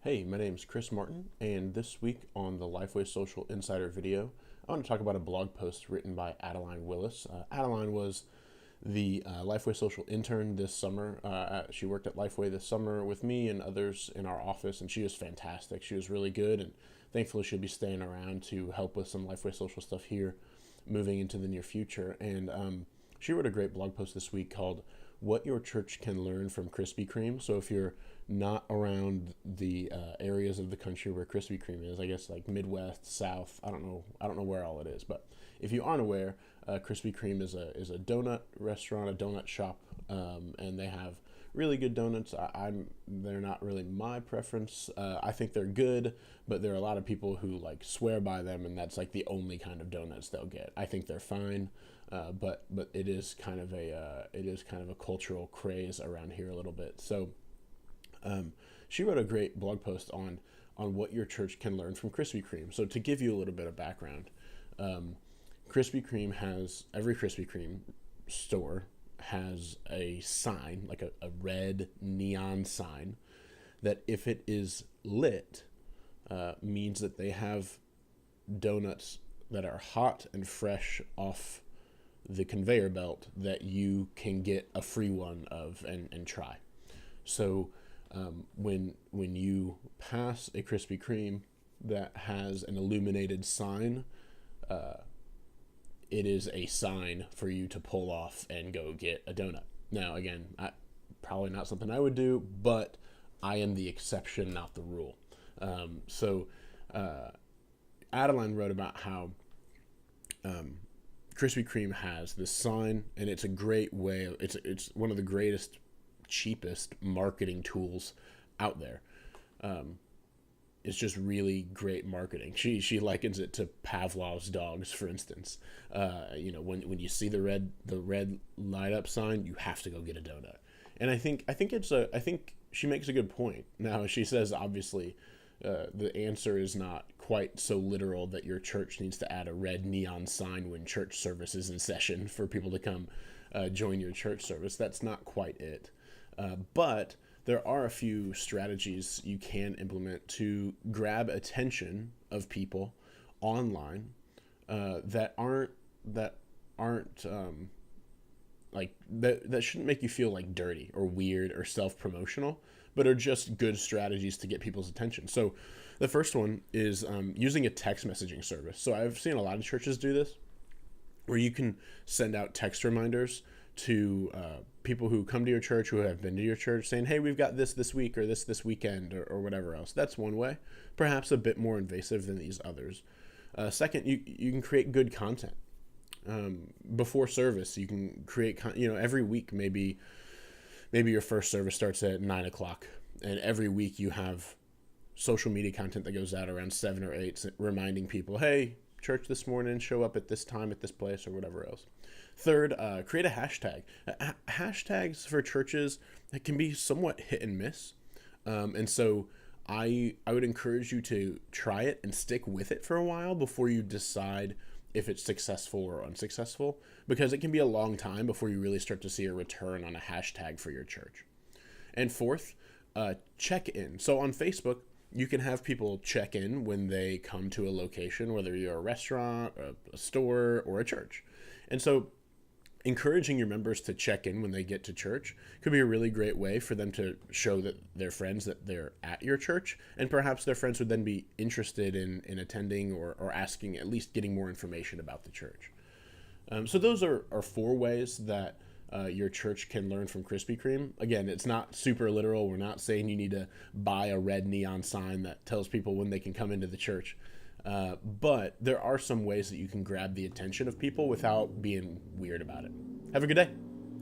Hey, my name is Chris Martin, and this week on the Lifeway Social Insider video, I want to talk about a blog post written by Adeline Willis. Adeline was the Lifeway Social intern this summer. She worked at Lifeway this summer with me and others in our office, and she was fantastic. She was really good, and thankfully she'll be staying around to help with some Lifeway Social stuff here moving into the near future. And she wrote a great blog post this week called What Your Church Can Learn from Krispy Kreme. So if you're not around the areas of the country where Krispy Kreme is, I guess like Midwest, South, I don't know where all it is, but if you aren't aware, Krispy Kreme is a donut restaurant, a donut shop, and they have really good donuts. They're not really my preference. I think they're good, but there are a lot of people who like swear by them, and that's like the only kind of donuts they'll get. I think they're fine, but it is kind of a cultural craze around here a little bit. So she wrote a great blog post on what your church can learn from Krispy Kreme. So to give you a little bit of background, every Krispy Kreme store has a sign, like a red neon sign, that if it is lit, means that they have donuts that are hot and fresh off the conveyor belt that you can get a free one of and try. So when you pass a Krispy Kreme that has an illuminated sign, it is a sign for you to pull off and go get a donut. Now, again, probably not something I would do, but I am the exception, not the rule. Adeline wrote about how Krispy Kreme has this sign, and it's a great way. It's one of the greatest, cheapest marketing tools out there. It's just really great marketing. She likens it to Pavlov's dogs, for instance. When you see the red light up sign, you have to go get a donut. And I think she makes a good point. Now she says obviously the answer is not quite so literal that your church needs to add a red neon sign when church service is in session for people to come join your church service. That's not quite it. But there are a few strategies you can implement to grab attention of people online that shouldn't make you feel like dirty or weird or self-promotional, but are just good strategies to get people's attention. So the first one is using a text messaging service. So I've seen a lot of churches do this, where you can send out text reminders to people who come to your church, who have been to your church, saying, hey, we've got this week, or this weekend, or whatever else. That's one way, perhaps a bit more invasive than these others. Second, you can create good content. Before service, you can create, every week, maybe your first service starts at 9 o'clock, and every week you have social media content that goes out around 7 or 8, reminding people, hey, church this morning, show up at this time at this place, or whatever else. Third, create a hashtag. Hashtags for churches that can be somewhat hit and miss. And so I would encourage you to try it and stick with it for a while before you decide if it's successful or unsuccessful, because it can be a long time before you really start to see a return on a hashtag for your church. And fourth, check in. So on Facebook, you can have people check in when they come to a location, whether you're a restaurant, a store, or a church. And so encouraging your members to check in when they get to church could be a really great way for them to show that their friends that they're at your church, and perhaps their friends would then be interested in attending or asking, at least getting more information about the church. So those are 4 ways that your church can learn from Krispy Kreme. Again, it's not super literal. We're not saying you need to buy a red neon sign that tells people when they can come into the church. But there are some ways that you can grab the attention of people without being weird about it. Have a good day.